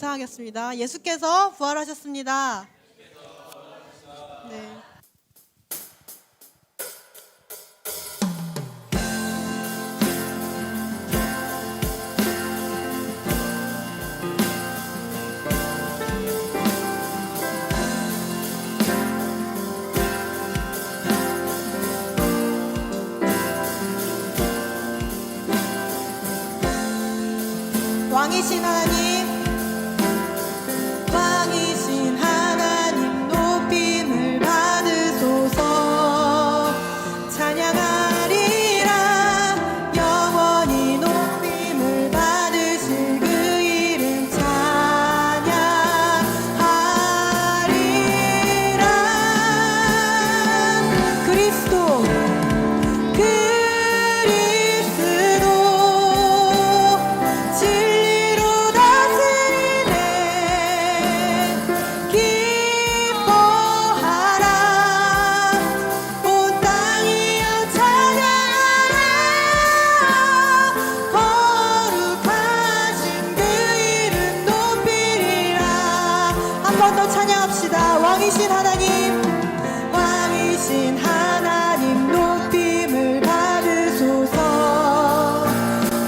감사하겠습니다. 예수께서 부활하셨습니다. 네. 왕이신 하나님, 왕이신 하나님 높임을 받으소서. 찬양하리라 영원히 높임을 받으실 그 이름 찬양하리라. 그리스도 왕이신 하나님, 왕이신 하나님 높임을 받으소서.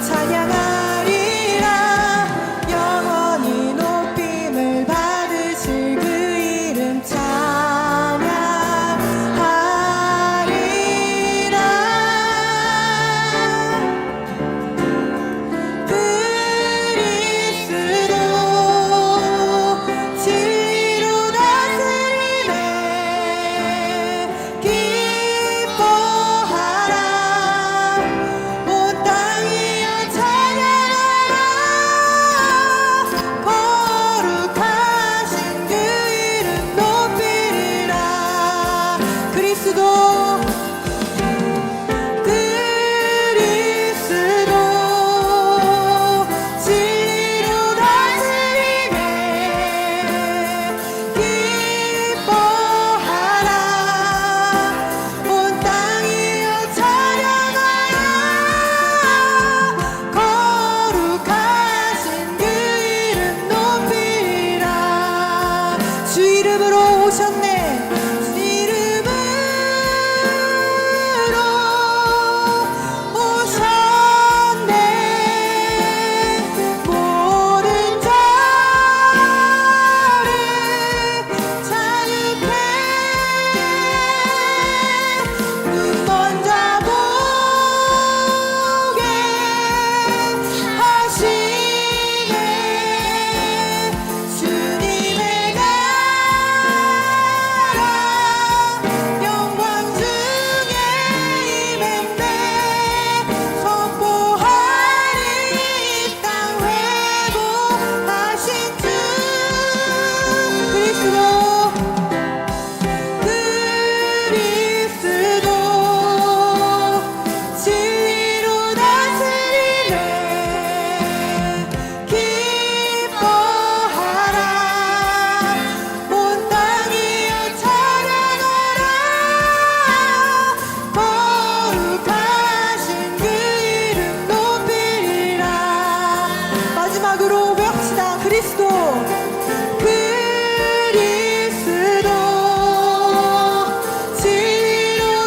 찬양하리라 영원히 높임을 받으실 그 이름 찬양하리라. 주 이름으로 오셨네. 주 이름으로 오셨네. 모든 자를 자유케 눈 먼저 보게 하시네. 주님의 그리스도 진리로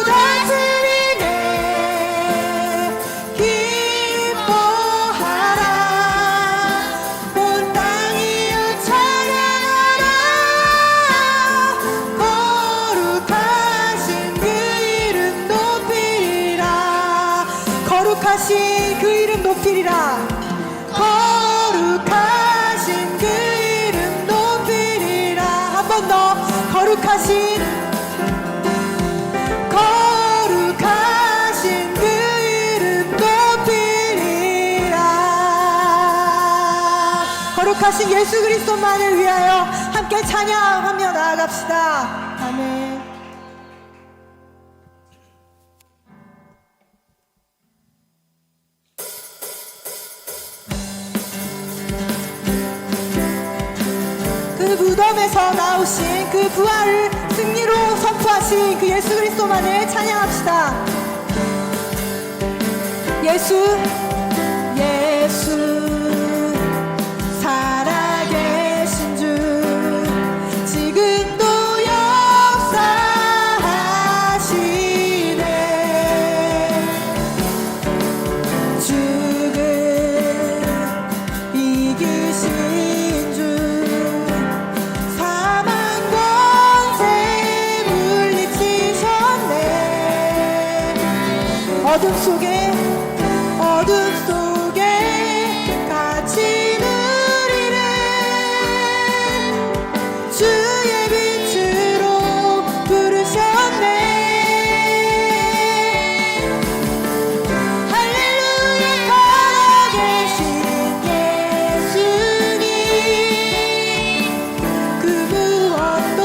다스리네. 기뻐하라 온 땅이여 찬양하라. 거룩하신 그 이름 높이리라. 거룩하신 그 이름 높이리라. 거룩하신 그 이름 높이리라. 한 번 더. 거룩하신 그 이름 높이리라. 거룩하신 예수 그리스도만을 위하여 함께 찬양하며 나아갑시다. 아멘. 그 무덤에서 나오신 그 부활을 승리로 선포하신 그 예수 그리스도만을 찬양합시다. 예수 살아계 어둠 속에 같이 누리는 주의 빛으로 부르셨네. 할렐루야 살아계신 예수님, 그 무엇도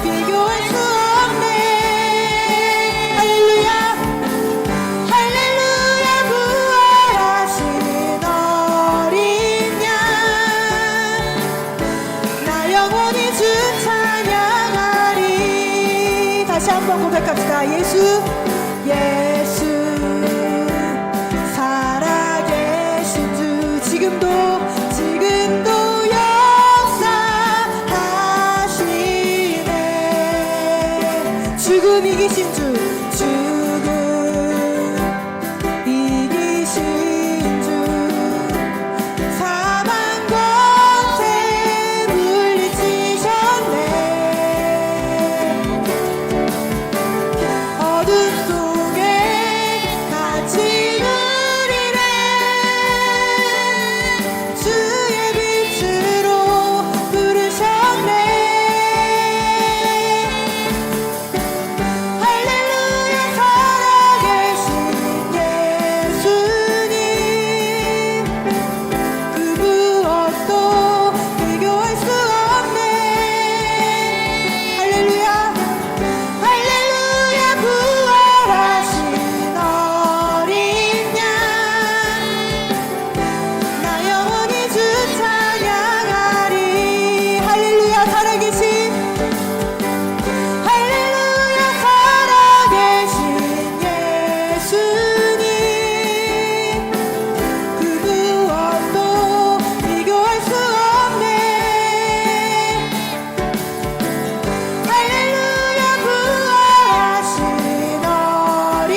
비교할 수 없네. 할렐루야 할렐루야 부활하신 어린 양, 나 영원히 주 찬양하리. 다시 한번 고백합시다. 예수 살아계신 주, 지금도 역사하시네. 죽음 이기신 주, 죽음 이기신 주, 사망 권세 물리치셨네. 어둠 속에 같이 누리네 주의 빛으로 부르셨네. 할렐루야 살아계신 예수님, 그 무엇도 비교할 수 없네. 할렐루야 할렐루야 부활하신 어린 양, 나 영원히 주 찬양하리. 할렐루야 살아계신 예수님, 그 무엇도 비교할 수 없네. 할렐루야 부활하신 어린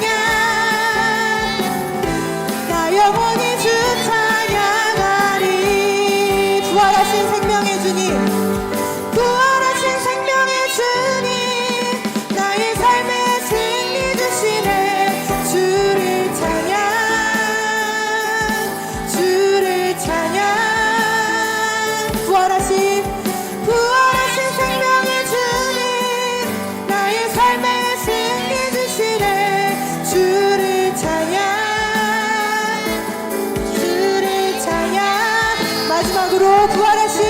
양, 나 영원히 주 찬양하리. 부활하신 생명의 주님, 부활하신 생명의 주님, 나의 삶에 승리 주시네. 주를 찬양, 주를 찬양. 부활하신 생명의 주님, 나의 삶에 승리 주시네. 주를 찬양, 주를 찬양. 마지막으로 부활하신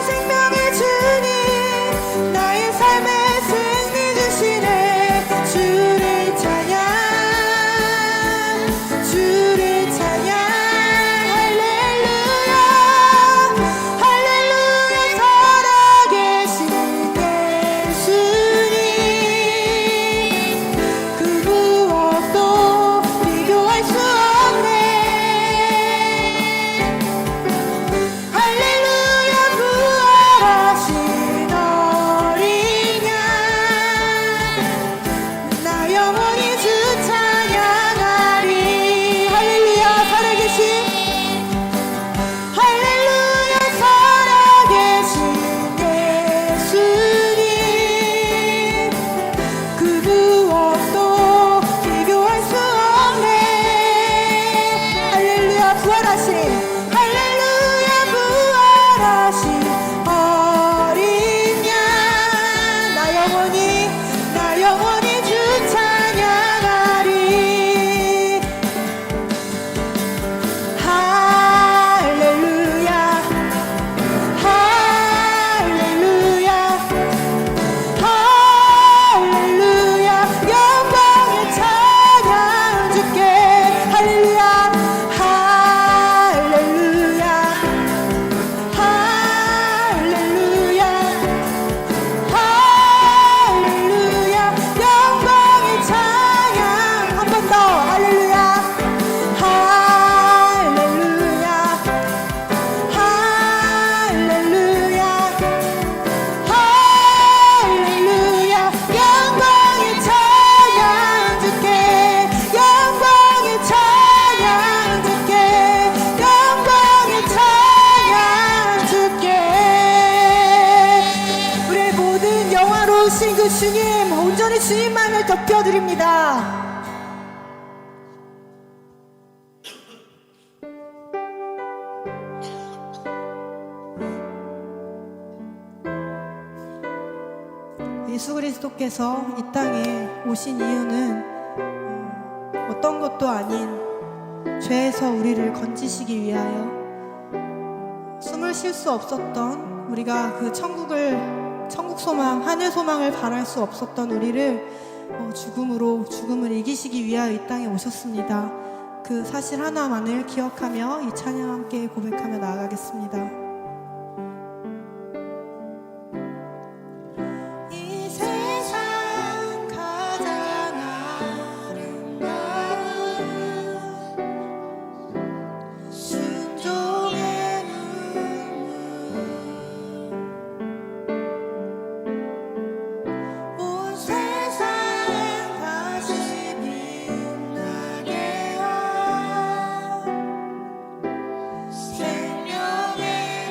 생명의 주님, 나의 삶에 승리 주시네. 주를 찬양, 주를 찬양. 할렐루야 할렐루야 살아계신 예수님, 그 무엇도 비교할 수 없네. 할렐루야 부활하신 어린 양, 나 영원히 주 찬양하리. 할렐루야 살아계신 예수님, 그 무엇도 비교할 수 없네. 할렐루야 부활하신 어린 양, 나 영원히 주 찬양하리. 할렐루야 할렐루야 할렐루야 영광의 찬양 주께. 할렐루야 할렐루야 할렐루야 할렐루야 영광의 찬양. 한 번 더. 할렐루야 할렐루야 할렐루야 할렐루야 영광의 찬양 주께. 영광의 찬양 주께. 영광의 찬양 주께. 우리의 모든 영화로우신 그 주님 온전히 우리 주님만을 덮여드립니다. 예수 그리스도께서 이 땅에 오신 이유는 어떤 것도 아닌 죄에서 우리를 건지시기 위하여, 숨을 쉴 수 없었던 우리가 그 천국 소망, 하늘 소망을 바랄 수 없었던 우리를 죽음을 이기시기 위하여 이 땅에 오셨습니다. 그 사실 하나만을 기억하며 이 찬양 함께 고백하며 나아가겠습니다. 생명의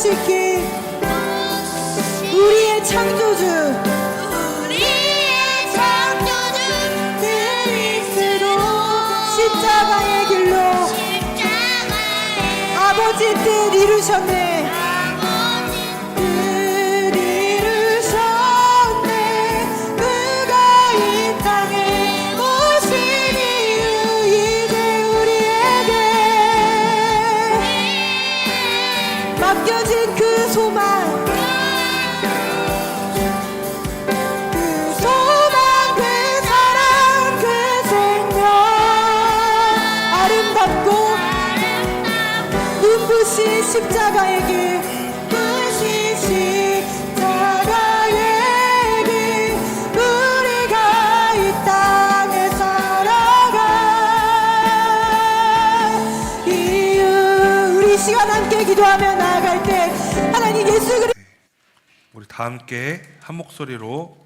모시기 우리의 창조주 그리스도 십자가의 길로 아버지 뜻 이루셨네. 뜻 이루셨네. 그가 이 땅에 오신 이유 이제 우리에게 맡겨진 그 소망 십자가의 길 끝이 십자가의 길 우리가 이 땅에 살아가 이유 우리 시간 함께 기도하며 나아갈 때 하나님 예수 그리스도 우리 다 함께 한 목소리로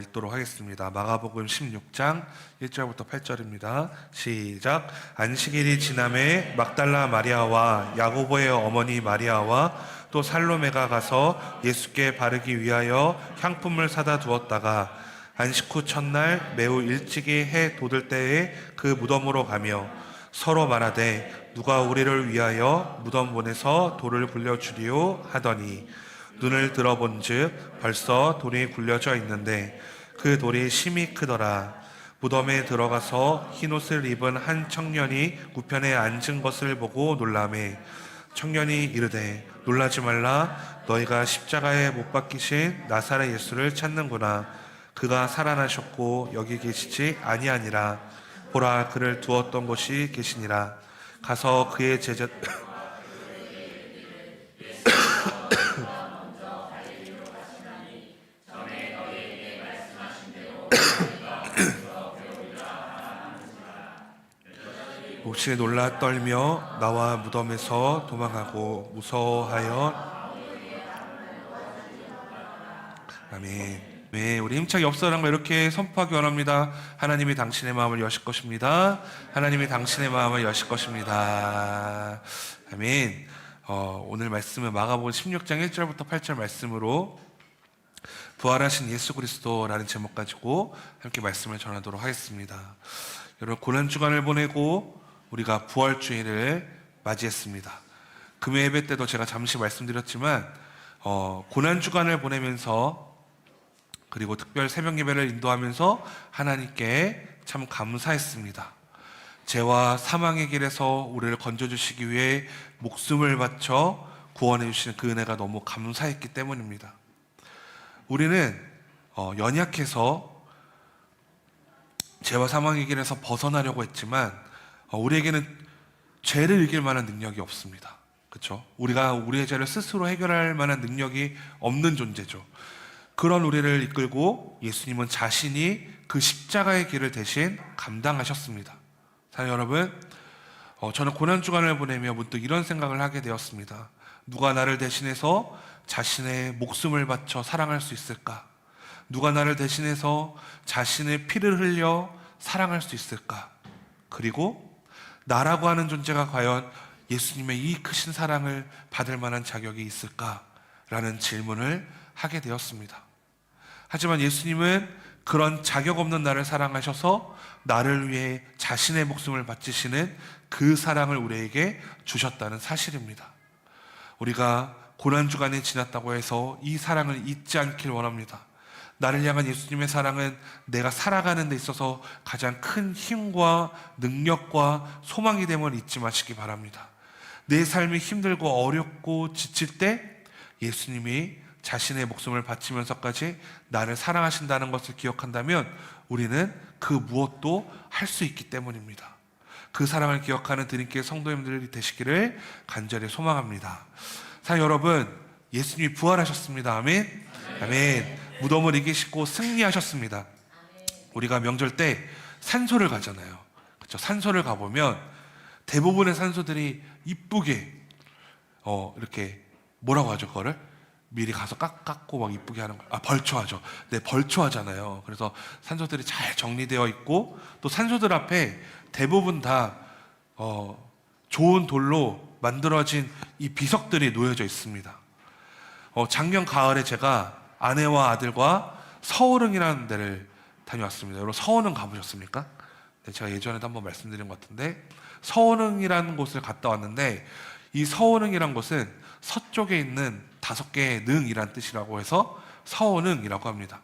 읽도록 하겠습니다. 마가복음 16장 1절부터 8절입니다. 시작. 안식일이 지남에 막달라 마리아와 야고보의 어머니 마리아와 또 살로메가 가서 예수께 바르기 위하여 향품을 사다 두었다가 안식 후 첫날 매우 일찍이 해 돋을 때에 그 무덤으로 가며 서로 말하되 누가 우리를 위하여 무덤문에서 돌을 굴려주리오 하더니 눈을 들어본즉 벌써 돌이 굴려져 있는데 그 돌이 심히 크더라. 무덤에 들어가서 흰옷을 입은 한 청년이 우편에 앉은 것을 보고 놀라매 청년이 이르되 놀라지 말라. 너희가 십자가에 못 박히신 나사렛 예수를 찾는구나. 그가 살아나셨고 여기 계시지 아니하니라. 보라 그를 두었던 곳이 계시니라. 가서 그의 제자 혹시 놀라 떨며 나와 무덤에서 도망하고 무서워하여 아멘. 네, 우리 힘차게 옆사람과 이렇게 선포하기 원합니다. 하나님이 당신의 마음을 여실 것입니다. 하나님이 당신의 마음을 여실 것입니다. 아멘. 오늘 말씀은 마가복음 16장 1절부터 8절 말씀으로 부활하신 예수 그리스도라는 제목 가지고 함께 말씀을 전하도록 하겠습니다. 여러분 고난주간을 보내고 우리가 부활주일을 맞이했습니다. 금요 예배 때도 제가 잠시 말씀드렸지만 고난주간을 보내면서 그리고 특별 새벽 예배를 인도하면서 하나님께 참 감사했습니다. 죄와 사망의 길에서 우리를 건져주시기 위해 목숨을 바쳐 구원해 주시는 그 은혜가 너무 감사했기 때문입니다. 우리는 연약해서 죄와 사망의 길에서 벗어나려고 했지만 우리에게는 죄를 이길 만한 능력이 없습니다. 그렇죠? 우리가 우리의 죄를 스스로 해결할 만한 능력이 없는 존재죠. 그런 우리를 이끌고 예수님은 자신이 그 십자가의 길을 대신 감당하셨습니다. 사랑하는 여러분, 저는 고난주간을 보내며 문득 이런 생각을 하게 되었습니다. 누가 나를 대신해서 자신의 목숨을 바쳐 사랑할 수 있을까? 누가 나를 대신해서 자신의 피를 흘려 사랑할 수 있을까? 그리고 나라고 하는 존재가 과연 예수님의 이 크신 사랑을 받을 만한 자격이 있을까라는 질문을 하게 되었습니다. 하지만 예수님은 그런 자격 없는 나를 사랑하셔서 나를 위해 자신의 목숨을 바치시는 그 사랑을 우리에게 주셨다는 사실입니다. 우리가 고난주간이 지났다고 해서 이 사랑을 잊지 않길 원합니다. 나를 향한 예수님의 사랑은 내가 살아가는 데 있어서 가장 큰 힘과 능력과 소망이 됨을 잊지 마시기 바랍니다. 내 삶이 힘들고 어렵고 지칠 때 예수님이 자신의 목숨을 바치면서까지 나를 사랑하신다는 것을 기억한다면 우리는 그 무엇도 할 수 있기 때문입니다. 그 사랑을 기억하는 드림교회 성도님들이 되시기를 간절히 소망합니다. 사 여러분, 예수님이 부활하셨습니다. 아멘. 아멘. 무덤을 이기시고 승리하셨습니다. 우리가 명절 때 산소를 가잖아요. 그렇죠? 산소를 가보면 대부분의 산소들이 이쁘게 이렇게 뭐라고 하죠? 그거를 미리 가서 깎고 막 이쁘게 하는 거. 벌초하죠. 네, 벌초하잖아요. 그래서 산소들이 잘 정리되어 있고 또 산소들 앞에 대부분 다 좋은 돌로 만들어진 이 비석들이 놓여져 있습니다. 작년 가을에 제가 아내와 아들과 서울흥이라는 데를 다녀왔습니다. 여러분 서울흥 가보셨습니까? 네, 제가 예전에도 한번 말씀드린 것 같은데 서울흥이라는 곳을 갔다 왔는데 이 서울흥이란 곳은 서쪽에 있는 5개의 능이란 뜻이라고 해서 서울흥이라고 합니다.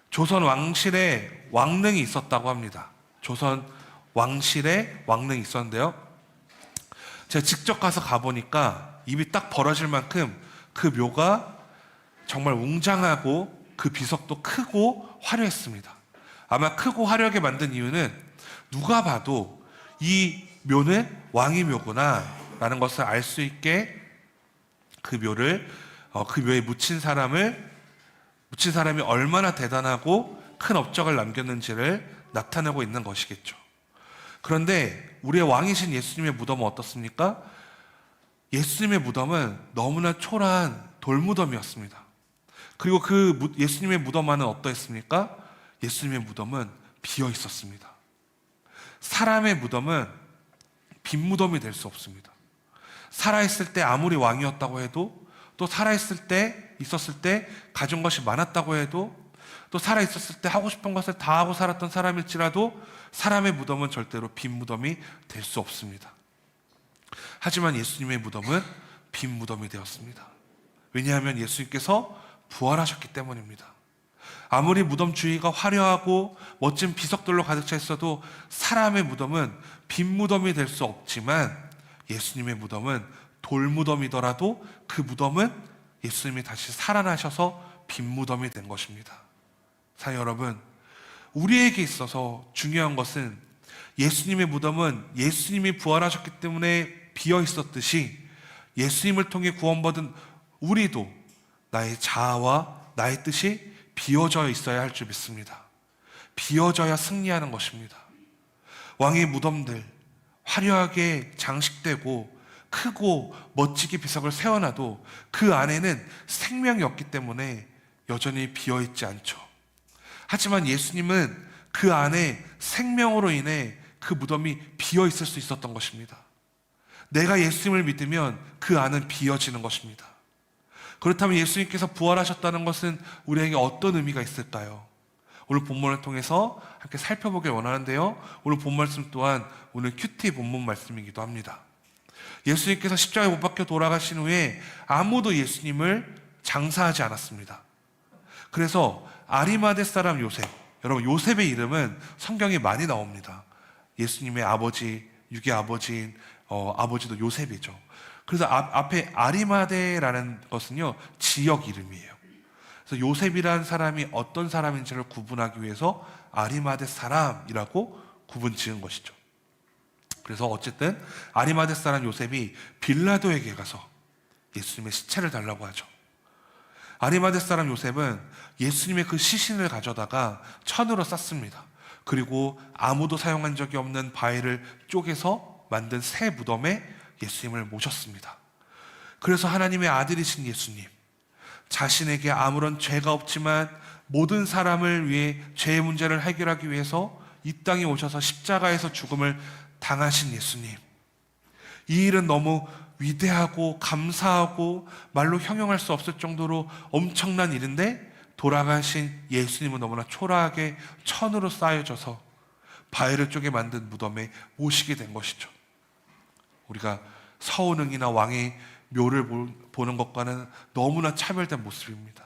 조선 왕실에 왕릉이 있었다고 합니다. 조선 왕실에 왕릉이 있었는데요. 제가 직접 가서 가보니까 입이 딱 벌어질 만큼 그 묘가 정말 웅장하고 그 비석도 크고 화려했습니다. 아마 크고 화려하게 만든 이유는 누가 봐도 이 묘는 왕의 묘구나 라는 것을 알 수 있게 그 묘를 그 묘에 묻힌 사람이 얼마나 대단하고 큰 업적을 남겼는지를 나타내고 있는 것이겠죠. 그런데 우리의 왕이신 예수님의 무덤은 어떻습니까? 예수님의 무덤은 너무나 초라한 돌무덤이었습니다. 그리고 그 예수님의 무덤 안은 어떠했습니까? 예수님의 무덤은 비어 있었습니다. 사람의 무덤은 빈 무덤이 될 수 없습니다. 살아있을 때 아무리 왕이었다고 해도, 또 살아있을 때 있었을 때 가진 것이 많았다고 해도, 또 살아있었을 때 하고 싶은 것을 다 하고 살았던 사람일지라도 사람의 무덤은 절대로 빈 무덤이 될 수 없습니다. 하지만 예수님의 무덤은 빈 무덤이 되었습니다. 왜냐하면 예수님께서 부활하셨기 때문입니다. 아무리 무덤 주위가 화려하고 멋진 비석들로 가득 차 있어도 사람의 무덤은 빈 무덤이 될 수 없지만 예수님의 무덤은 돌 무덤이더라도 그 무덤은 예수님이 다시 살아나셔서 빈 무덤이 된 것입니다. 사랑하는 여러분, 우리에게 있어서 중요한 것은 예수님의 무덤은 예수님이 부활하셨기 때문에 비어 있었듯이 예수님을 통해 구원받은 우리도 나의 자아와 나의 뜻이 비어져 있어야 할 줄 믿습니다. 비어져야 승리하는 것입니다. 왕의 무덤들 화려하게 장식되고 크고 멋지게 비석을 세워놔도 그 안에는 생명이 없기 때문에 여전히 비어있지 않죠. 하지만 예수님은 그 안에 생명으로 인해 그 무덤이 비어있을 수 있었던 것입니다. 내가 예수님을 믿으면 그 안은 비어지는 것입니다. 그렇다면 예수님께서 부활하셨다는 것은 우리에게 어떤 의미가 있을까요? 오늘 본문을 통해서 함께 살펴보길 원하는데요. 오늘 본 말씀 또한 오늘 큐티 본문 말씀이기도 합니다. 예수님께서 십자가에 못 박혀 돌아가신 후에 아무도 예수님을 장사하지 않았습니다. 그래서 아리마대 사람 요셉, 여러분 요셉의 이름은 성경에 많이 나옵니다. 예수님의 아버지, 육의 아버지인 아버지도 요셉이죠. 그래서 앞에 아리마대라는 것은요 지역 이름이에요. 그래서 요셉이라는 사람이 어떤 사람인지를 구분하기 위해서 아리마대 사람이라고 구분 지은 것이죠. 그래서 어쨌든 아리마대 사람 요셉이 빌라도에게 가서 예수님의 시체를 달라고 하죠. 아리마대 사람 요셉은 예수님의 그 시신을 가져다가 천으로 쌌습니다. 그리고 아무도 사용한 적이 없는 바위를 쪼개서 만든 새 무덤에 예수님을 모셨습니다. 그래서 하나님의 아들이신 예수님, 자신에게 아무런 죄가 없지만 모든 사람을 위해 죄의 문제를 해결하기 위해서 이 땅에 오셔서 십자가에서 죽음을 당하신 예수님, 이 일은 너무 위대하고 감사하고 말로 형용할 수 없을 정도로 엄청난 일인데 돌아가신 예수님은 너무나 초라하게 천으로 쌓여져서 바위를 쪼개 만든 무덤에 모시게 된 것이죠. 우리가 서운응이나 왕의 묘를 보는 것과는 너무나 차별된 모습입니다.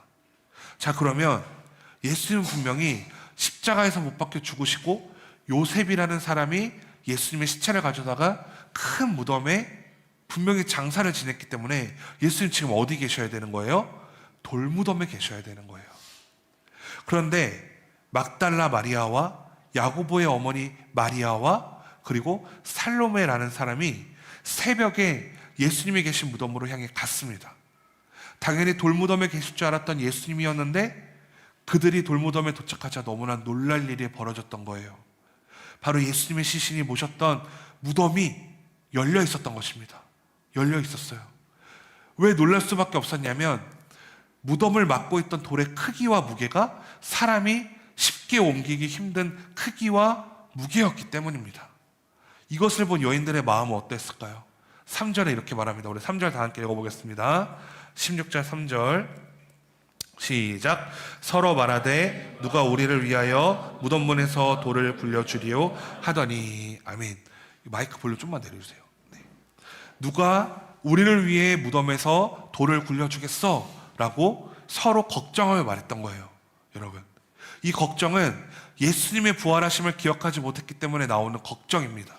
자, 그러면 예수님은 분명히 십자가에서 못 박혀 죽으시고 요셉이라는 사람이 예수님의 시체를 가져다가 큰 무덤에 분명히 장사를 지냈기 때문에 예수님 지금 어디 계셔야 되는 거예요? 돌무덤에 계셔야 되는 거예요. 그런데 막달라 마리아와 야고보의 어머니 마리아와 그리고 살로메라는 사람이 새벽에 예수님이 계신 무덤으로 향해 갔습니다. 당연히 돌무덤에 계실 줄 알았던 예수님이었는데 그들이 돌무덤에 도착하자 너무나 놀랄 일이 벌어졌던 거예요. 바로 예수님의 시신이 모셨던 무덤이 열려 있었던 것입니다. 열려 있었어요. 왜 놀랄 수밖에 없었냐면 무덤을 막고 있던 돌의 크기와 무게가 사람이 쉽게 옮기기 힘든 크기와 무게였기 때문입니다. 이것을 본 여인들의 마음은 어땠을까요? 3절에 이렇게 말합니다. 우리 3절 다 함께 읽어보겠습니다. 16절 3절 시작. 서로 말하되 누가 우리를 위하여 무덤문에서 돌을 굴려주리요 하더니. 아멘. 마이크 볼륨 좀만 내려주세요. 네. 누가 우리를 위해 무덤에서 돌을 굴려주겠어? 라고 서로 걱정하며 말했던 거예요. 여러분, 이 걱정은 예수님의 부활하심을 기억하지 못했기 때문에 나오는 걱정입니다.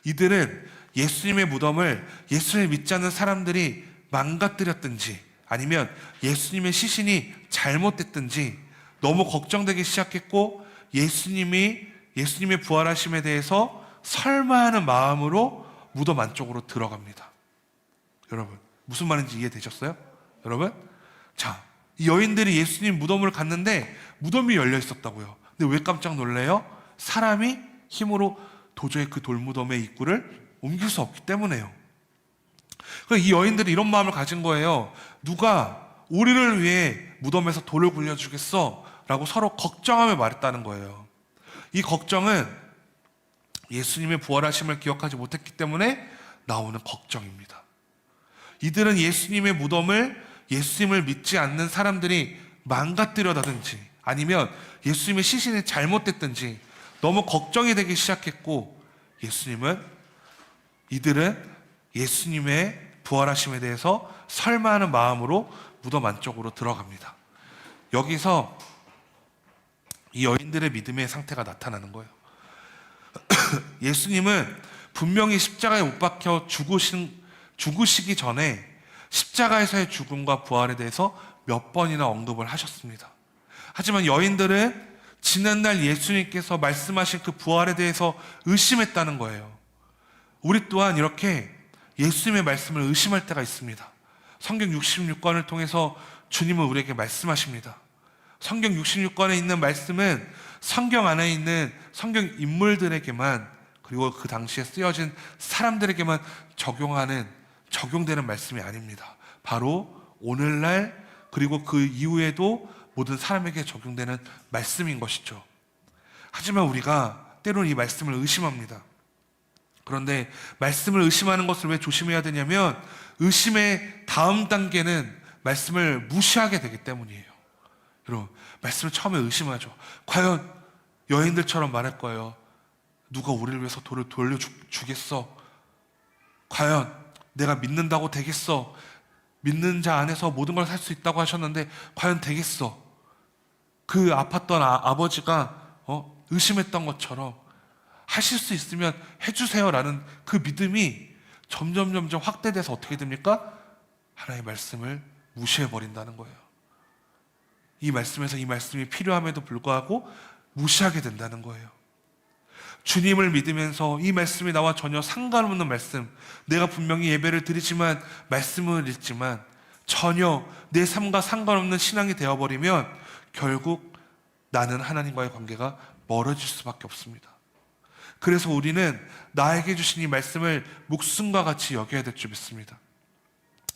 이들은 예수님의 무덤을 예수님을 믿지 않는 사람들이 망가뜨렸든지 아니면 예수님의 시신이 잘못됐든지 너무 걱정되기 시작했고, 예수님의 부활하심에 대해서 설마하는 마음으로 무덤 안쪽으로 들어갑니다. 여러분, 무슨 말인지 이해되셨어요? 여러분, 자, 이 여인들이 예수님 무덤을 갔는데 무덤이 열려 있었다고요. 근데 왜 깜짝 놀래요? 사람이 힘으로 도저히 그 돌무덤의 입구를 옮길 수 없기 때문에요. 그러니까 이 여인들이 이런 마음을 가진 거예요. 누가 우리를 위해 무덤에서 돌을 굴려주겠어? 라고 서로 걱정하며 말했다는 거예요. 이 걱정은 예수님의 부활하심을 기억하지 못했기 때문에 나오는 걱정입니다. 이들은 예수님의 무덤을 예수님을 믿지 않는 사람들이 망가뜨려다든지 아니면 예수님의 시신이 잘못됐든지 너무 걱정이 되기 시작했고, 이들은 예수님의 부활하심에 대해서 설마하는 마음으로 무덤 안쪽으로 들어갑니다. 여기서 이 여인들의 믿음의 상태가 나타나는 거예요. 예수님은 분명히 십자가에 못 박혀 죽으시기 전에 십자가에서의 죽음과 부활에 대해서 몇 번이나 언급을 하셨습니다. 하지만 여인들은 지난날 예수님께서 말씀하신 그 부활에 대해서 의심했다는 거예요. 우리 또한 이렇게 예수님의 말씀을 의심할 때가 있습니다. 성경 66권을 통해서 주님은 우리에게 말씀하십니다. 성경 66권에 있는 말씀은 성경 안에 있는 성경 인물들에게만, 그리고 그 당시에 쓰여진 사람들에게만 적용되는 말씀이 아닙니다. 바로 오늘날 그리고 그 이후에도 모든 사람에게 적용되는 말씀인 것이죠. 하지만 우리가 때로는 이 말씀을 의심합니다. 그런데 말씀을 의심하는 것을 왜 조심해야 되냐면, 의심의 다음 단계는 말씀을 무시하게 되기 때문이에요. 여러분, 말씀을 처음에 의심하죠. 과연 여인들처럼 말할 거예요. 누가 우리를 위해서 돌을 돌려주겠어? 과연 내가 믿는다고 되겠어? 믿는 자 안에서 모든 걸 살 수 있다고 하셨는데 과연 되겠어? 그 아팠던 아버지가 의심했던 것처럼 하실 수 있으면 해주세요라는 그 믿음이 점점 확대돼서 어떻게 됩니까? 하나님의 말씀을 무시해버린다는 거예요. 이 말씀에서 이 말씀이 필요함에도 불구하고 무시하게 된다는 거예요. 주님을 믿으면서 이 말씀이 나와 전혀 상관없는 말씀, 내가 분명히 예배를 드리지만 말씀을 읽지만 전혀 내 삶과 상관없는 신앙이 되어버리면 결국 나는 하나님과의 관계가 멀어질 수밖에 없습니다. 그래서 우리는 나에게 주신 이 말씀을 목숨과 같이 여겨야 될 줄 믿습니다.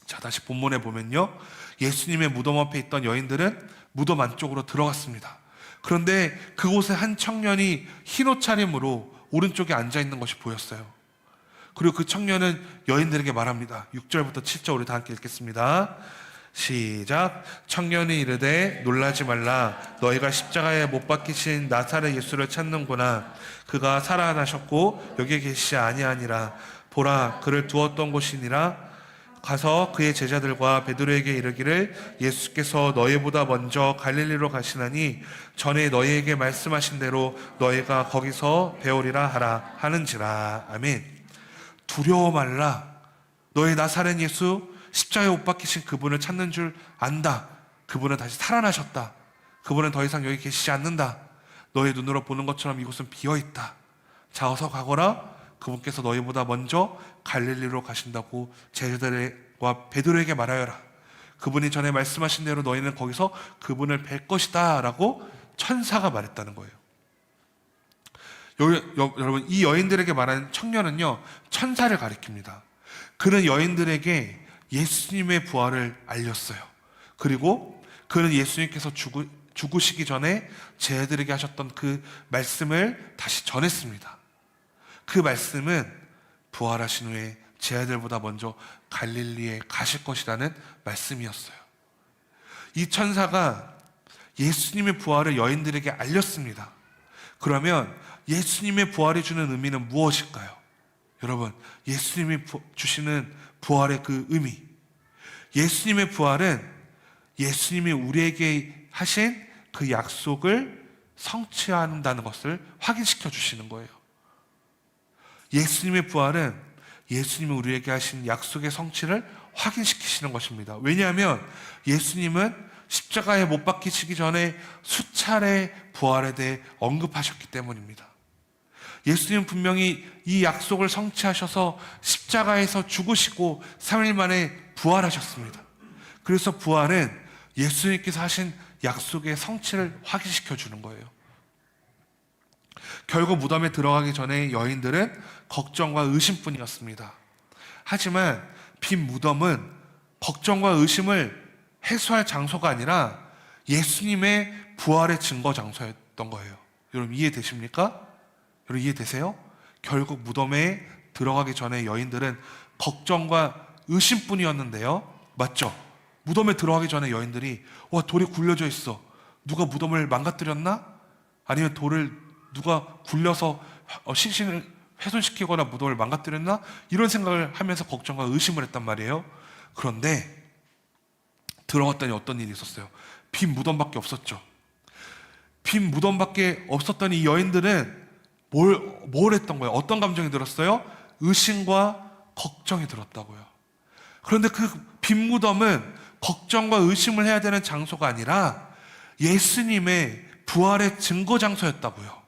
자, 다시 본문에 보면요, 예수님의 무덤 앞에 있던 여인들은 무덤 안쪽으로 들어갔습니다. 그런데 그곳에 한 청년이 흰 옷차림으로 오른쪽에 앉아있는 것이 보였어요. 그리고 그 청년은 여인들에게 말합니다. 6절부터 7절 우리 다 함께 읽겠습니다. 시작. 청년이 이르되 놀라지 말라. 너희가 십자가에 못 박히신 나사렛 예수를 찾는구나. 그가 살아나셨고 여기에 계시지 아니하니라. 보라, 그를 두었던 곳이니라. 가서 그의 제자들과 베드로에게 이르기를 예수께서 너희보다 먼저 갈릴리로 가시나니 전에 너희에게 말씀하신 대로 너희가 거기서 배우리라 하라 하는지라. 아멘. 두려워 말라. 너희 나사렛 예수, 십자가에 못 박히신 그분을 찾는 줄 안다. 그분은 다시 살아나셨다. 그분은 더 이상 여기 계시지 않는다. 너희 눈으로 보는 것처럼 이곳은 비어있다. 자, 어서 가거라. 그분께서 너희보다 먼저 갈릴리로 가신다고 제자들과 베드로에게 말하여라. 그분이 전에 말씀하신 대로 너희는 거기서 그분을 뵐 것이다 라고 천사가 말했다는 거예요. 여러분, 이 여인들에게 말하는 청년은요, 천사를 가리킵니다. 그는 여인들에게 예수님의 부활을 알렸어요. 그리고 그는 예수님께서 죽으시기 전에 제자들에게 하셨던 그 말씀을 다시 전했습니다. 그 말씀은 부활하신 후에 제 아들보다 먼저 갈릴리에 가실 것이라는 말씀이었어요. 이 천사가 예수님의 부활을 여인들에게 알렸습니다. 그러면 예수님의 부활이 주는 의미는 무엇일까요? 여러분, 예수님이 주시는 부활의 그 의미, 예수님의 부활은 예수님이 우리에게 하신 그 약속을 성취한다는 것을 확인시켜 주시는 거예요. 예수님의 부활은 예수님이 우리에게 하신 약속의 성취를 확인시키시는 것입니다. 왜냐하면 예수님은 십자가에 못 박히시기 전에 수차례 부활에 대해 언급하셨기 때문입니다. 예수님은 분명히 이 약속을 성취하셔서 십자가에서 죽으시고 3일 만에 부활하셨습니다. 그래서 부활은 예수님께서 하신 약속의 성취를 확인시켜 주는 거예요. 결국 무덤에 들어가기 전에 여인들은 걱정과 의심뿐이었습니다. 하지만 빈 무덤은 걱정과 의심을 해소할 장소가 아니라 예수님의 부활의 증거 장소였던 거예요. 여러분 이해되십니까? 여러분 이해되세요? 결국 무덤에 들어가기 전에 여인들은 걱정과 의심뿐이었는데요. 맞죠? 무덤에 들어가기 전에 여인들이 돌이 굴려져 있어. 누가 무덤을 망가뜨렸나? 아니면 돌을 누가 굴려서 신신을 훼손시키거나 무덤을 망가뜨렸나? 이런 생각을 하면서 걱정과 의심을 했단 말이에요. 그런데 들어갔더니 어떤 일이 있었어요? 빈 무덤밖에 없었죠. 빈 무덤밖에 없었던 이 여인들은 뭘 했던 거예요? 어떤 감정이 들었어요? 의심과 걱정이 들었다고요. 그런데 그 빈 무덤은 걱정과 의심을 해야 되는 장소가 아니라 예수님의 부활의 증거 장소였다고요.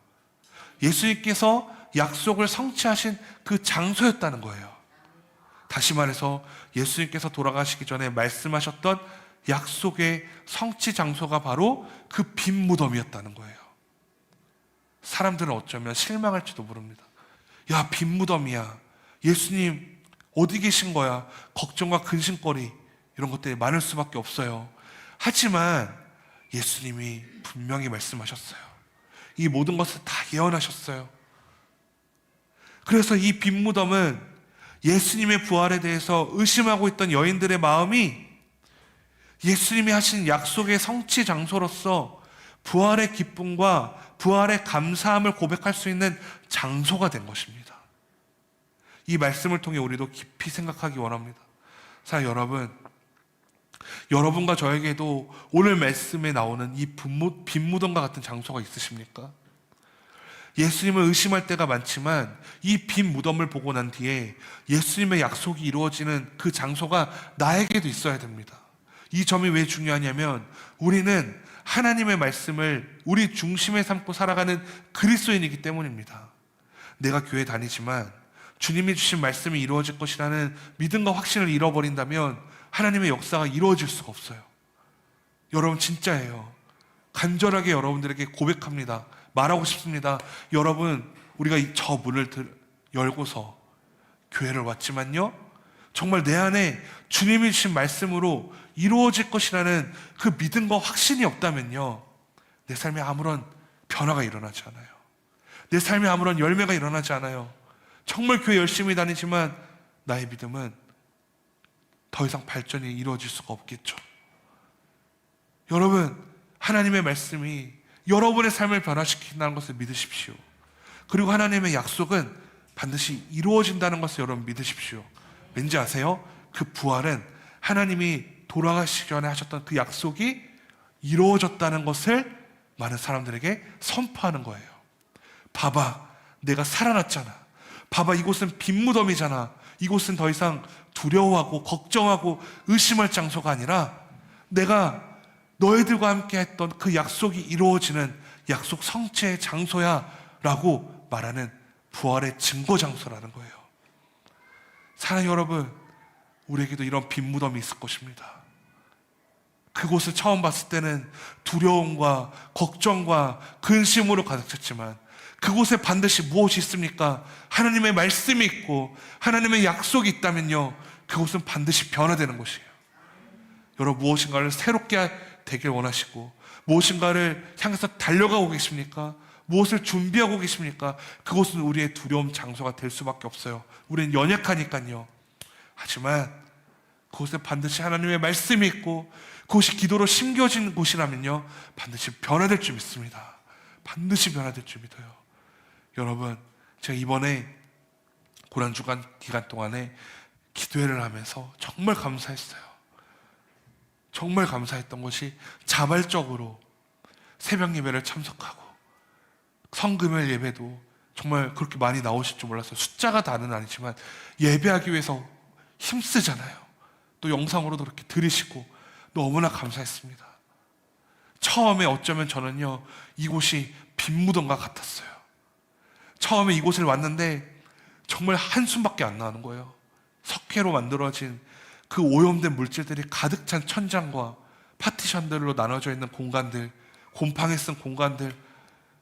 예수님께서 약속을 성취하신 그 장소였다는 거예요. 다시 말해서 예수님께서 돌아가시기 전에 말씀하셨던 약속의 성취 장소가 바로 그 빈 무덤이었다는 거예요. 사람들은 어쩌면 실망할지도 모릅니다. 야, 빈 무덤이야. 예수님 어디 계신 거야? 걱정과 근심거리 이런 것들이 많을 수밖에 없어요. 하지만 예수님이 분명히 말씀하셨어요. 이 모든 것을 다 예언하셨어요. 그래서 이 빈 무덤은 예수님의 부활에 대해서 의심하고 있던 여인들의 마음이 예수님이 하신 약속의 성취 장소로서 부활의 기쁨과 부활의 감사함을 고백할 수 있는 장소가 된 것입니다. 이 말씀을 통해 우리도 깊이 생각하기 원합니다. 사랑 여러분, 여러분과 저에게도 오늘 말씀에 나오는 이 빈 무덤과 같은 장소가 있으십니까? 예수님을 의심할 때가 많지만 이 빈 무덤을 보고 난 뒤에 예수님의 약속이 이루어지는 그 장소가 나에게도 있어야 됩니다. 이 점이 왜 중요하냐면 우리는 하나님의 말씀을 우리 중심에 삼고 살아가는 그리스도인이기 때문입니다. 내가 교회 다니지만 주님이 주신 말씀이 이루어질 것이라는 믿음과 확신을 잃어버린다면 하나님의 역사가 이루어질 수가 없어요. 여러분 진짜예요. 간절하게 여러분들에게 고백합니다. 말하고 싶습니다. 여러분, 우리가 저 문을 열고서 교회를 왔지만요, 정말 내 안에 주님이 주신 말씀으로 이루어질 것이라는 그 믿음과 확신이 없다면요, 내 삶에 아무런 변화가 일어나지 않아요. 내 삶에 아무런 열매가 일어나지 않아요. 정말 교회 열심히 다니지만 나의 믿음은 더 이상 발전이 이루어질 수가 없겠죠. 여러분, 하나님의 말씀이 여러분의 삶을 변화시킨다는 것을 믿으십시오. 그리고 하나님의 약속은 반드시 이루어진다는 것을 여러분 믿으십시오. 왠지 아세요? 그 부활은 하나님이 돌아가시기 전에 하셨던 그 약속이 이루어졌다는 것을 많은 사람들에게 선포하는 거예요. 봐봐, 내가 살아났잖아. 봐봐, 이곳은 빈 무덤이잖아. 이곳은 더 이상 두려워하고 걱정하고 의심할 장소가 아니라 내가 너희들과 함께 했던 그 약속이 이루어지는 약속 성취의 장소야 라고 말하는 부활의 증거 장소라는 거예요. 사랑하는 여러분, 우리에게도 이런 빈 무덤이 있을 것입니다. 그곳을 처음 봤을 때는 두려움과 걱정과 근심으로 가득 찼지만 그곳에 반드시 무엇이 있습니까? 하나님의 말씀이 있고 하나님의 약속이 있다면요, 그곳은 반드시 변화되는 곳이에요. 여러분, 무엇인가를 새롭게 되길 원하시고 무엇인가를 향해서 달려가고 계십니까? 무엇을 준비하고 계십니까? 그곳은 우리의 두려움 장소가 될 수밖에 없어요. 우리는 연약하니까요. 하지만 그곳에 반드시 하나님의 말씀이 있고 그곳이 기도로 심겨진 곳이라면요, 반드시 변화될 줄 믿습니다. 반드시 변화될 줄 믿어요. 여러분, 제가 이번에 고난주간 기간 동안에 기도회를 하면서 정말 감사했어요. 정말 감사했던 것이 자발적으로 새벽 예배를 참석하고 성금요일 예배도 정말 그렇게 많이 나오실 줄 몰랐어요. 숫자가 다는 아니지만 예배하기 위해서 힘쓰잖아요. 또 영상으로도 그렇게 들으시고 너무나 감사했습니다. 처음에 어쩌면 저는요, 이곳이 빈무덤과 같았어요. 처음에 이곳을 왔는데 정말 한숨밖에 안 나는 거예요. 석회로 만들어진 그 오염된 물질들이 가득 찬 천장과 파티션들로 나눠져 있는 공간들, 곰팡이 쓴 공간들,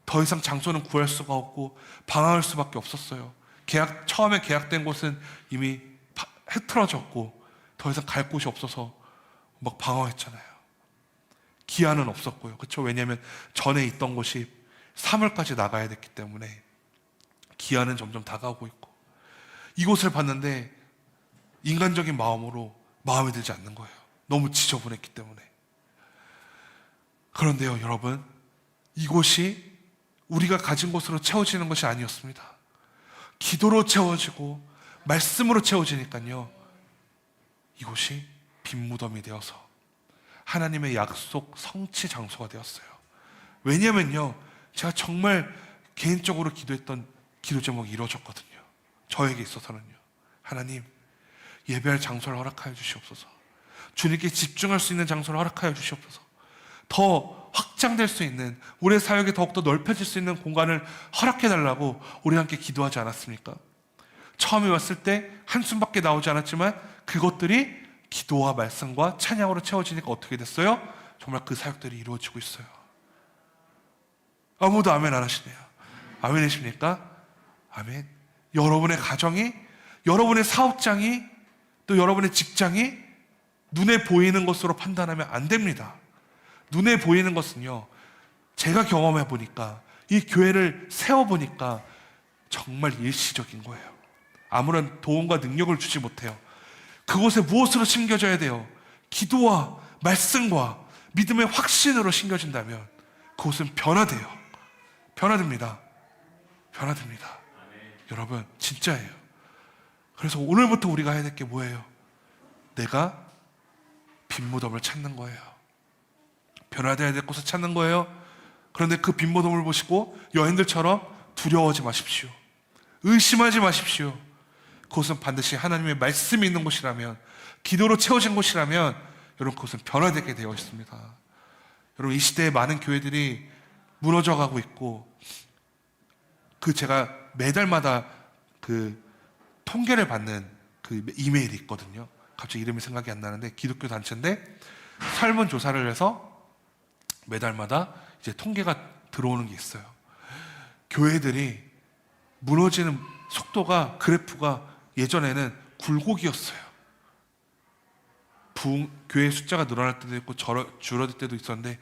더 이상 장소는 구할 수가 없고 방황할 수밖에 없었어요. 처음에 계약된 곳은 이미 흐트러졌고 더 이상 갈 곳이 없어서 막 방황했잖아요. 기한은 없었고요. 그렇죠? 왜냐하면 전에 있던 곳이 3월까지 나가야 됐기 때문에 기한은 점점 다가오고 있고, 이곳을 봤는데 인간적인 마음으로 마음에 들지 않는 거예요. 너무 지저분했기 때문에. 그런데요, 여러분, 이곳이 우리가 가진 곳으로 채워지는 것이 아니었습니다. 기도로 채워지고 말씀으로 채워지니까요, 이곳이 빈무덤이 되어서 하나님의 약속 성취 장소가 되었어요. 왜냐면요, 제가 정말 개인적으로 기도했던 기도 제목이 이루어졌거든요. 저에게 있어서는요. 하나님, 예배할 장소를 허락하여 주시옵소서. 주님께 집중할 수 있는 장소를 허락하여 주시옵소서. 더 확장될 수 있는, 우리의 사역이 더욱더 넓혀질 수 있는 공간을 허락해달라고 우리 함께 기도하지 않았습니까? 처음에 왔을 때 한숨밖에 나오지 않았지만 그것들이 기도와 말씀과 찬양으로 채워지니까 어떻게 됐어요? 정말 그 사역들이 이루어지고 있어요. 아무도 아멘 안 하시네요. 아멘이십니까? 아멘. 여러분의 가정이, 여러분의 사업장이, 또 여러분의 직장이 눈에 보이는 것으로 판단하면 안 됩니다. 눈에 보이는 것은요, 제가 경험해 보니까, 이 교회를 세워보니까 정말 일시적인 거예요. 아무런 도움과 능력을 주지 못해요. 그곳에 무엇으로 심겨져야 돼요? 기도와 말씀과 믿음의 확신으로 심겨진다면 그곳은 변화돼요. 변화됩니다. 변화됩니다. 여러분, 진짜예요. 그래서 오늘부터 우리가 해야 될 게 뭐예요? 내가 빈무덤을 찾는 거예요. 변화돼야 될 곳을 찾는 거예요. 그런데 그 빈무덤을 보시고 여인들처럼 두려워하지 마십시오. 의심하지 마십시오. 그곳은 반드시 하나님의 말씀이 있는 곳이라면, 기도로 채워진 곳이라면 여러분, 그곳은 변화되게 되어 있습니다. 여러분, 이 시대에 많은 교회들이 무너져 가고 있고, 제가 매달마다 통계를 받는 이메일이 있거든요. 갑자기 이름이 생각이 안 나는데, 기독교 단체인데 설문조사를 해서 매달마다 이제 통계가 들어오는 게 있어요. 교회들이 무너지는 속도가, 그래프가 예전에는 굴곡이었어요. 교회 숫자가 늘어날 때도 있고 줄어들 때도 있었는데,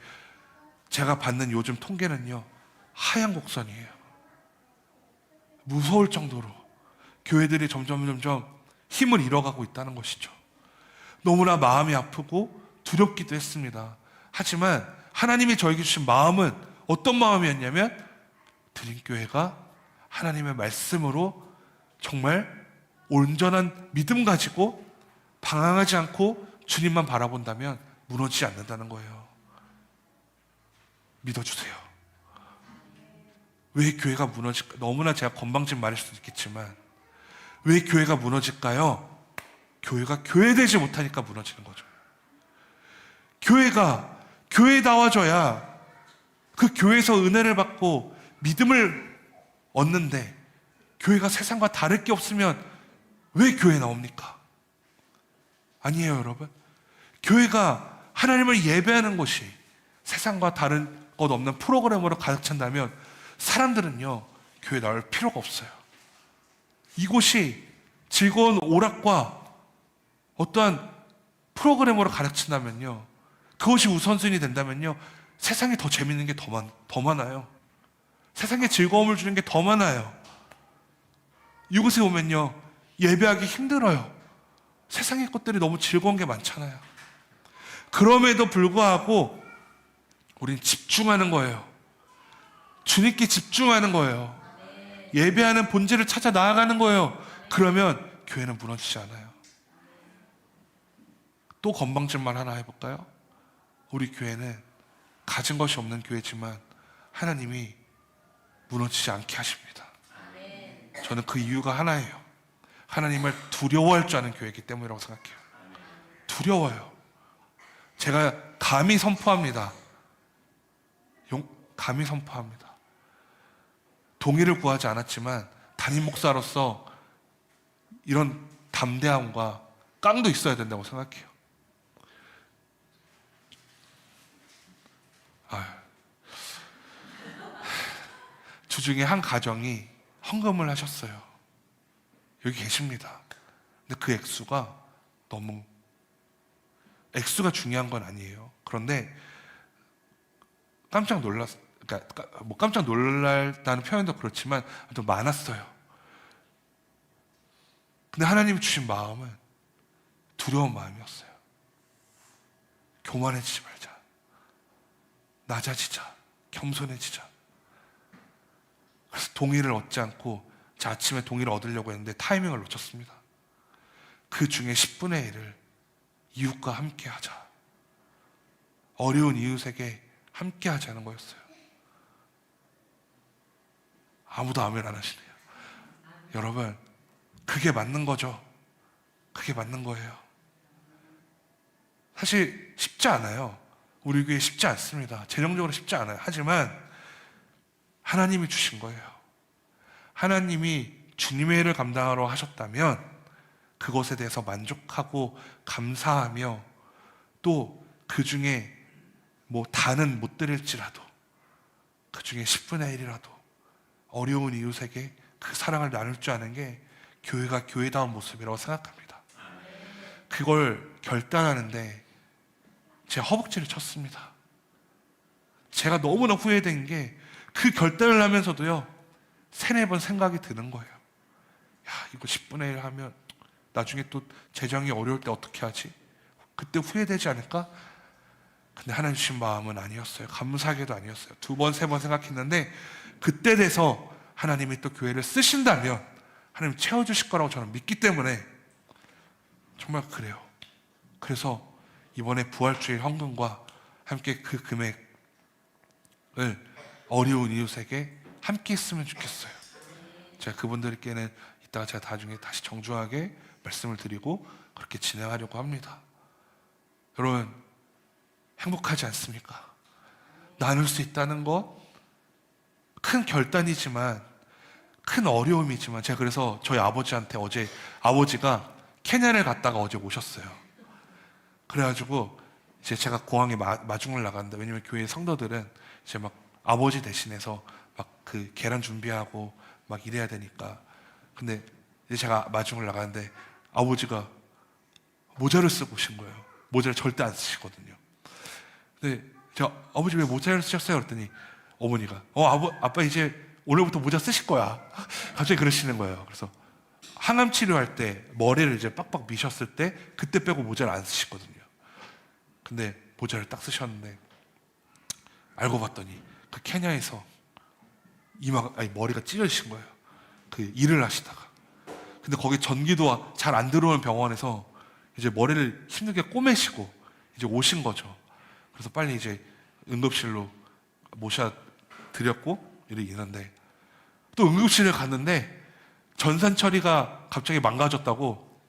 제가 받는 요즘 통계는요, 하향 곡선이에요. 무서울 정도로 교회들이 점점 힘을 잃어가고 있다는 것이죠. 너무나 마음이 아프고 두렵기도 했습니다. 하지만 하나님이 저에게 주신 마음은 어떤 마음이었냐면, 드림교회가 하나님의 말씀으로 정말 온전한 믿음 가지고 방황하지 않고 주님만 바라본다면 무너지지 않는다는 거예요. 믿어주세요. 왜 교회가 무너질까? 너무나 제가 건방진 말일 수도 있겠지만, 왜 교회가 무너질까요? 교회가 교회되지 못하니까 무너지는 거죠. 교회가 교회다워져야 그 교회에서 은혜를 받고 믿음을 얻는데, 교회가 세상과 다를 게 없으면 왜 교회 나옵니까? 아니에요, 여러분. 교회가 하나님을 예배하는 곳이 세상과 다른 것 없는 프로그램으로 가득 찬다면 사람들은요, 교회 나올 필요가 없어요. 이곳이 즐거운 오락과 어떠한 프로그램으로 가득 찬다면요, 그것이 우선순위 된다면요, 세상에 더 재밌는 게 더 많아요. 세상에 즐거움을 주는 게 더 많아요. 이곳에 오면요, 예배하기 힘들어요. 세상의 것들이 너무 즐거운 게 많잖아요. 그럼에도 불구하고 우린 집중하는 거예요. 주님께 집중하는 거예요. 예배하는 본질을 찾아 나아가는 거예요. 그러면 교회는 무너지지 않아요. 또 건방진말 하나 해볼까요? 우리 교회는 가진 것이 없는 교회지만 하나님이 무너지지 않게 하십니다. 저는 그 이유가 하나예요. 하나님을 두려워할 줄 아는 교회이기 때문이라고 생각해요. 두려워요. 제가 감히 선포합니다. 감히 선포합니다. 동의를 구하지 않았지만 담임 목사로서 이런 담대함과 깡도 있어야 된다고 생각해요. 주중에 한 가정이 헌금을 하셨어요. 여기 계십니다. 근데 그 액수가 중요한 건 아니에요. 그런데 깜짝 놀랐다는 표현도 그렇지만 좀 많았어요. 근데 하나님이 주신 마음은 두려운 마음이었어요. 교만해지지 말자. 낮아지자. 겸손해지자. 그래서 동의를 얻지 않고 아침에 동의를 얻으려고 했는데 타이밍을 놓쳤습니다. 그 중에 10분의 1을 이웃과 함께 하자. 어려운 이웃에게 함께 하자는 거였어요. 아무도 아멘 안 하시네요. 여러분, 그게 맞는 거죠. 그게 맞는 거예요. 사실 쉽지 않아요. 우리 교회 쉽지 않습니다. 재정적으로 쉽지 않아요. 하지만 하나님이 주신 거예요. 하나님이 주님의 일을 감당하러 하셨다면 그것에 대해서 만족하고 감사하며 또 그 중에 다는 못 드릴지라도 그 중에 10분의 1이라도 어려운 이웃에게 그 사랑을 나눌 줄 아는 게 교회가 교회다운 모습이라고 생각합니다. 그걸 결단하는데 제 허벅지를 쳤습니다. 제가 너무나 후회된 게 그 결단을 하면서도요 3-4번 생각이 드는 거예요. 야, 이거 10분의 1 하면 나중에 또 재정이 어려울 때 어떻게 하지? 그때 후회되지 않을까? 근데 하나님 주신 마음은 아니었어요. 감사하게도 아니었어요. 2번, 3번 생각했는데 그때 돼서 하나님이 또 교회를 쓰신다면 하나님 채워주실 거라고 저는 믿기 때문에 정말 그래요. 그래서 이번에 부활주일 헌금과 함께 그 금액을 어려운 이웃에게 함께 했으면 좋겠어요. 제가 그분들께는 이따가 제가 나중에 다시 정중하게 말씀을 드리고 그렇게 진행하려고 합니다. 여러분, 행복하지 않습니까? 나눌 수 있다는 것, 큰 결단이지만, 큰 어려움이지만, 제가 그래서 저희 아버지한테 어제, 아버지가 케냐를 갔다가 어제 오셨어요. 그래가지고 이제 제가 공항에 마중을 나갔는데, 왜냐면 교회 성도들은 이제 막 아버지 대신해서 막 그 계란 준비하고 막 이래야 되니까. 근데 이제 제가 마중을 나가는데 아버지가 모자를 쓰고 오신 거예요. 모자를 절대 안 쓰시거든요. 근데 제가 아버지 왜 모자를 쓰셨어요? 그랬더니 어머니가 아빠 이제 오늘부터 모자 쓰실 거야. 갑자기 그러시는 거예요. 그래서 항암 치료할 때 머리를 이제 빡빡 미셨을 때 그때 빼고 모자를 안 쓰시거든요. 근데 모자를 딱 쓰셨는데 알고 봤더니 그 케냐에서 머리가 찢어지신 거예요. 그 일을 하시다가. 근데 거기 전기도 잘 안 들어오는 병원에서 이제 머리를 힘들게 꼬매시고 이제 오신 거죠. 그래서 빨리 이제 응급실로 모셔드렸고 이렇게 있는데 또 응급실에 갔는데 전산 처리가 갑자기 망가졌다고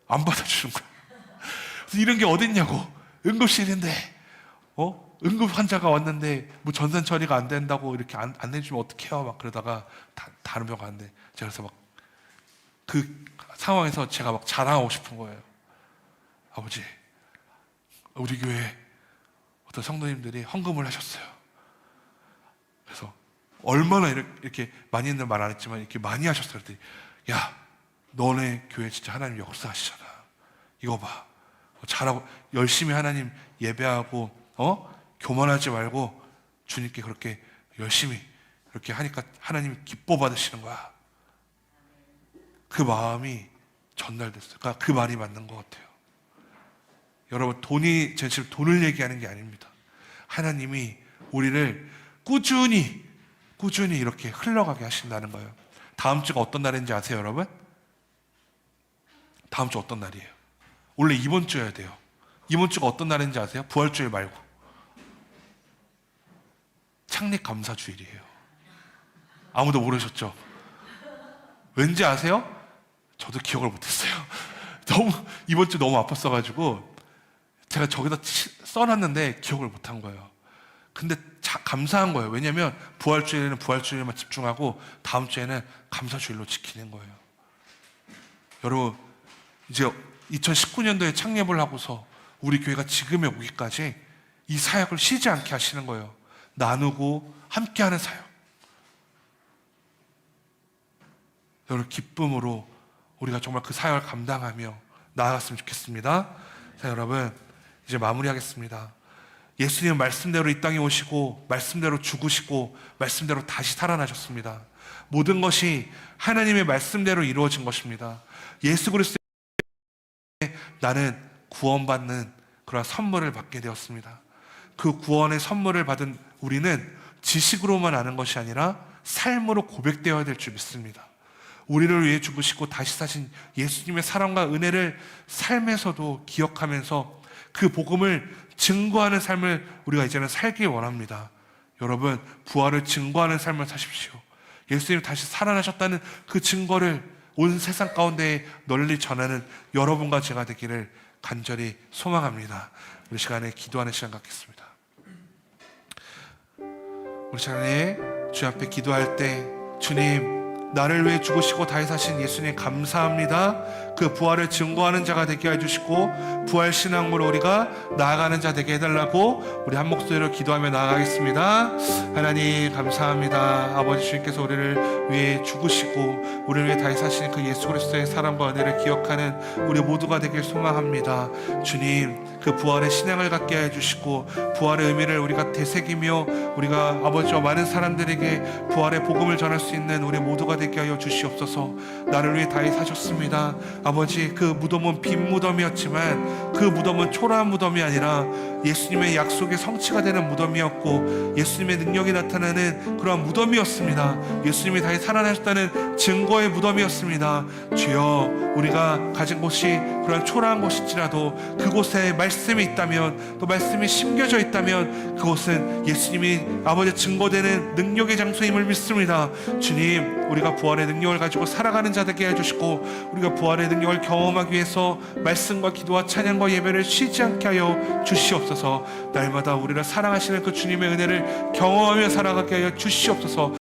안 받아주는 거예요. 그래서 이런 게 어딨냐고. 응급실인데 응급 환자가 왔는데 뭐 전산 처리가 안 된다고 이렇게 안 내주면 어떡해요? 막 그러다가 다른 병 갔는데 제가 그래서 막 그 상황에서 제가 막 자랑하고 싶은 거예요. 아버지, 우리 교회 어떤 성도님들이 헌금을 하셨어요. 그래서 얼마나 이렇게 많이 했는 말 안 했지만 이렇게 많이 하셨어요. 그랬더니 야, 너네 교회 진짜 하나님 역사하시잖아. 이거 봐. 잘하고 열심히 하나님 예배하고 교만하지 말고 주님께 그렇게 열심히 이렇게 하니까 하나님이 기뻐 받으시는 거야. 그 마음이 전달됐어요. 그러니까 그 말이 맞는 것 같아요. 여러분, 제가 지금 돈을 얘기하는 게 아닙니다. 하나님이 우리를 꾸준히 이렇게 흘러가게 하신다는 거예요. 다음 주가 어떤 날인지 아세요, 여러분? 다음 주 어떤 날이에요? 원래 이번 주여야 돼요. 이번 주가 어떤 날인지 아세요? 부활주일 말고. 창립감사주일이에요. 아무도 모르셨죠? 왠지 아세요? 저도 기억을 못했어요. 이번 주 너무 아팠어가지고 제가 저기다 써놨는데 기억을 못한 거예요. 근데 감사한 거예요. 왜냐면 부활주일에는 부활주일만 집중하고 다음 주에는 감사주일로 지키는 거예요. 여러분, 이제 2019년도에 창립을 하고서 우리 교회가 지금에 오기까지 이 사역을 쉬지 않게 하시는 거예요. 나누고 함께하는 사역. 여러분, 기쁨으로 우리가 정말 그 사역을 감당하며 나아갔으면 좋겠습니다. 자, 여러분, 이제 마무리하겠습니다. 예수님은 말씀대로 이 땅에 오시고 말씀대로 죽으시고 말씀대로 다시 살아나셨습니다. 모든 것이 하나님의 말씀대로 이루어진 것입니다. 예수 그리스도의 나는 구원받는 그런 선물을 받게 되었습니다. 그 구원의 선물을 받은 우리는 지식으로만 아는 것이 아니라 삶으로 고백되어야 될 줄 믿습니다. 우리를 위해 죽으시고 다시 사신 예수님의 사랑과 은혜를 삶에서도 기억하면서 그 복음을 증거하는 삶을 우리가 이제는 살길 원합니다. 여러분, 부활을 증거하는 삶을 사십시오. 예수님이 다시 살아나셨다는 그 증거를 온 세상 가운데에 널리 전하는 여러분과 제가 되기를 간절히 소망합니다. 우리 시간에 기도하는 시간 갖겠습니다. 우리 시간에 주 앞에 기도할 때, 주님, 나를 위해 죽으시고 다시 사신 예수님 감사합니다. 그 부활을 증거하는 자가 되게 해주시고 부활 신앙으로 우리가 나아가는 자 되게 해달라고 우리 한 목소리로 기도하며 나아가겠습니다. 하나님 감사합니다. 아버지, 주님께서 우리를 위해 죽으시고 우리를 위해 다시 사신 그 예수 그리스도의 사랑과 은혜를 기억하는 우리 모두가 되길 소망합니다. 주님, 그 부활의 신앙을 갖게 해주시고 부활의 의미를 우리가 되새기며 우리가 아버지와 많은 사람들에게 부활의 복음을 전할 수 있는 우리 모두가 되게 하여 주시옵소서. 나를 위해 다시 사셨습니다. 아버지, 그 무덤은 빈 무덤이었지만 그 무덤은 초라한 무덤이 아니라 예수님의 약속의 성취가 되는 무덤이었고 예수님의 능력이 나타나는 그러한 무덤이었습니다. 예수님이 다시 살아나셨다는 증거의 무덤이었습니다. 주여, 우리가 가진 곳이 그러한 초라한 곳일지라도 그곳에 말씀이 있다면, 또 말씀이 심겨져 있다면 그곳은 예수님이 아버지 증거되는 능력의 장소임을 믿습니다. 주님, 우리가 부활의 능력을 가지고 살아가는 자 되게 해주시고 우리가 부활의 능력을 경험하기 위해서 말씀과 기도와 찬양과 예배를 쉬지 않게 하여 주시옵소서. 날마다 우리를 사랑하시는 그 주님의 은혜를 경험하며 살아가게 하여 주시옵소서.